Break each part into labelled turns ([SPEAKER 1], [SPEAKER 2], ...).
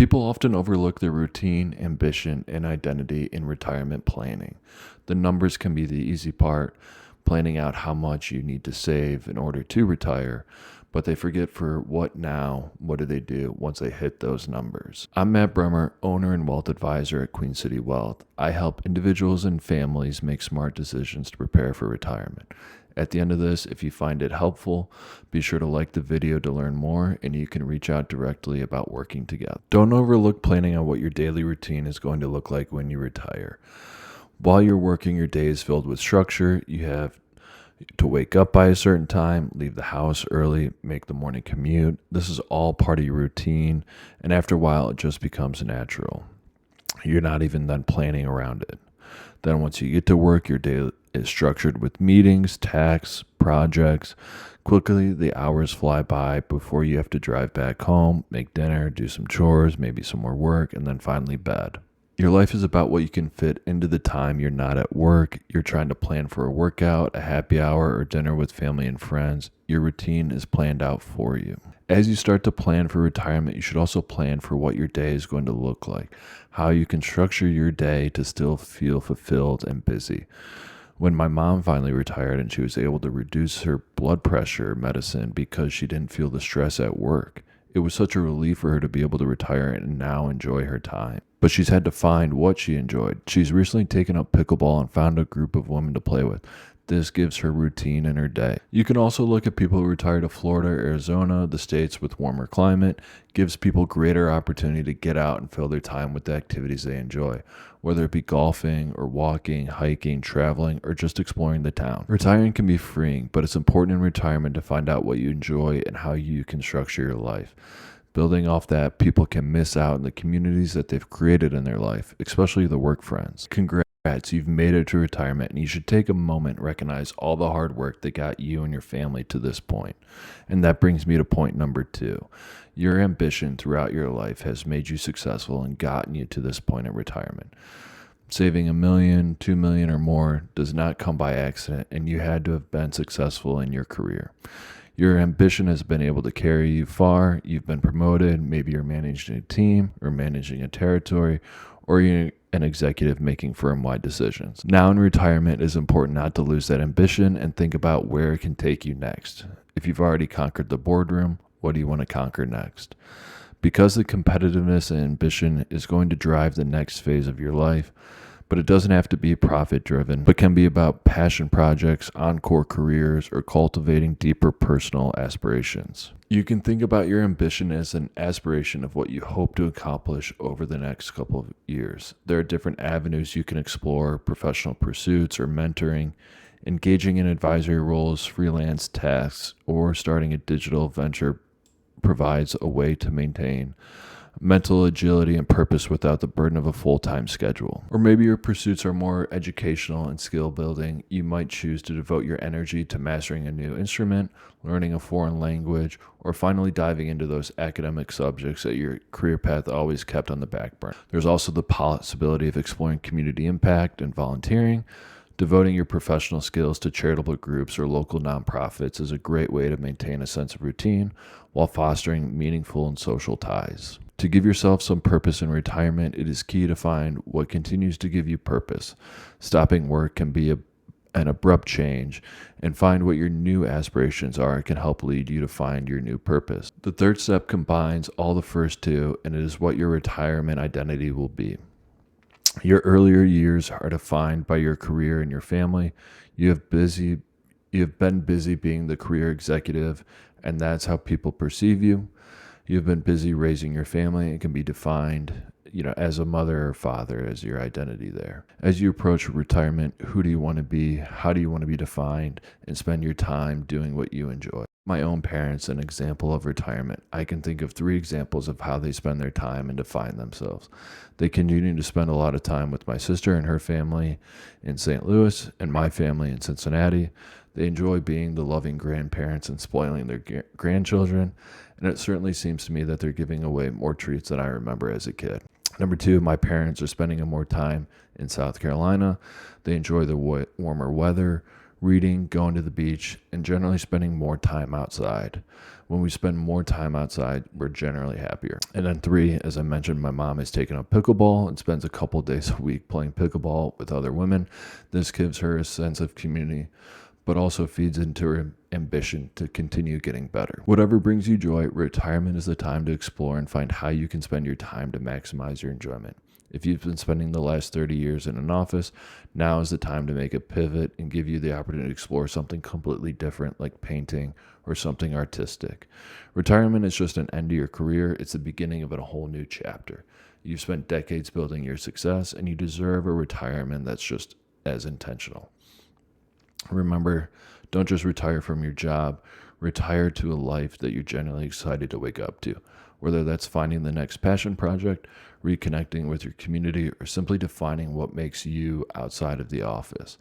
[SPEAKER 1] People often overlook their routine, ambition, and identity in retirement planning. The numbers can be the easy part, planning out how much you need to save in order to retire, but they forget for what now, what do they do once they hit those numbers? I'm Matt Bremer, owner and wealth advisor at Queen City Wealth. I help individuals and families make smart decisions to prepare for retirement. At the end of this, if you find it helpful, be sure to like the video to learn more, and you can reach out directly about working together. Don't overlook planning on what your daily routine is going to look like when you retire. While you're working, your day is filled with structure. You have to wake up by a certain time, leave the house early, make the morning commute. This is all part of your routine, and after a while, it just becomes natural. You're not even then planning around it. Then once you get to work, your day is structured with meetings, tasks, projects. Quickly, the hours fly by before you have to drive back home, make dinner, do some chores, maybe some more work, and then finally bed. Your life is about what you can fit into the time you're not at work. You're trying to plan for a workout, a happy hour, or dinner with family and friends. Your routine is planned out for you. As you start to plan for retirement, you should also plan for what your day is going to look like, how you can structure your day to still feel fulfilled and busy. When my mom finally retired and she was able to reduce her blood pressure medicine because she didn't feel the stress at work, it was such a relief for her to be able to retire and now enjoy her time. But she's had to find what she enjoyed. She's recently taken up pickleball and found a group of women to play with. This gives her routine in her day. You can also look at people who retire to Florida, Arizona, the states with warmer climate. Gives people greater opportunity to get out and fill their time with the activities they enjoy, whether it be golfing or walking, hiking, traveling, or just exploring the town. Retiring can be freeing, but it's important in retirement to find out what you enjoy and how you can structure your life. Building off that, people can miss out in the communities that they've created in their life, especially the work friends. Congrats, you've made it to retirement, and you should take a moment and recognize all the hard work that got you and your family to this point. And that brings me to point number 2. Your ambition throughout your life has made you successful and gotten you to this point in retirement. Saving $1 million, $2 million, or more does not come by accident, and you had to have been successful in your career. Your ambition has been able to carry you far. You've been promoted. Maybe you're managing a team or managing a territory, or you're an executive making firm-wide decisions. Now in retirement, it is important not to lose that ambition and think about where it can take you next. If you've already conquered the boardroom, what do you want to conquer next? Because the competitiveness and ambition is going to drive the next phase of your life, but it doesn't have to be profit driven, but can be about passion projects, encore careers, or cultivating deeper personal aspirations. You can think about your ambition as an aspiration of what you hope to accomplish over the next couple of years. There are different avenues you can explore: professional pursuits or mentoring, engaging in advisory roles, freelance tasks, or starting a digital venture provides a way to maintain mental agility and purpose without the burden of a full-time schedule. Or maybe your pursuits are more educational and skill building. You might choose to devote your energy to mastering a new instrument, learning a foreign language, or finally diving into those academic subjects that your career path always kept on the back burner. There's also the possibility of exploring community impact and volunteering. Devoting your professional skills to charitable groups or local nonprofits is a great way to maintain a sense of routine while fostering meaningful and social ties. To give yourself some purpose in retirement, it is key to find what continues to give you purpose. Stopping work can be an abrupt change, and find what your new aspirations are. It can help lead you to find your new purpose. The third step combines all the first two, and it is what your retirement identity will be. Your earlier years are defined by your career and your family. You have been busy being the career executive, and that's how people perceive you. You've been busy raising your family. It can be defined, as a mother or father as your identity there. As you approach retirement, who do you want to be? How do you want to be defined? And spend your time doing what you enjoy. My own parents, an example of retirement. I can think of 3 examples of how they spend their time and define themselves. They continue to spend a lot of time with my sister and her family in St. Louis and my family in Cincinnati. They enjoy being the loving grandparents and spoiling their grandchildren, and it certainly seems to me that they're giving away more treats than I remember as a kid. Number 2, my parents are spending more time in South Carolina. They enjoy the warmer weather, reading, going to the beach, and generally spending more time outside. When we spend more time outside, we're generally happier. And then 3, as I mentioned, my mom has taken up pickleball and spends a couple days a week playing pickleball with other women. This gives her a sense of community, but also feeds into her ambition to continue getting better. Whatever brings you joy, retirement is the time to explore and find how you can spend your time to maximize your enjoyment. If you've been spending the last 30 years in an office, now is the time to make a pivot and give you the opportunity to explore something completely different like painting or something artistic. Retirement is just an end to your career. It's the beginning of a whole new chapter. You've spent decades building your success, and you deserve a retirement that's just as intentional. Remember, don't just retire from your job, retire to a life that you're genuinely excited to wake up to. Whether that's finding the next passion project, reconnecting with your community, or simply defining what makes you outside of the office.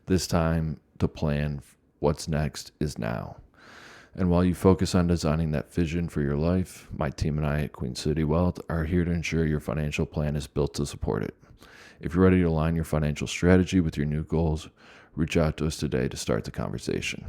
[SPEAKER 1] This time to plan what's next is now. And while you focus on designing that vision for your life, my team and I at Queen City Wealth are here to ensure your financial plan is built to support it. If you're ready to align your financial strategy with your new goals, reach out to us today to start the conversation.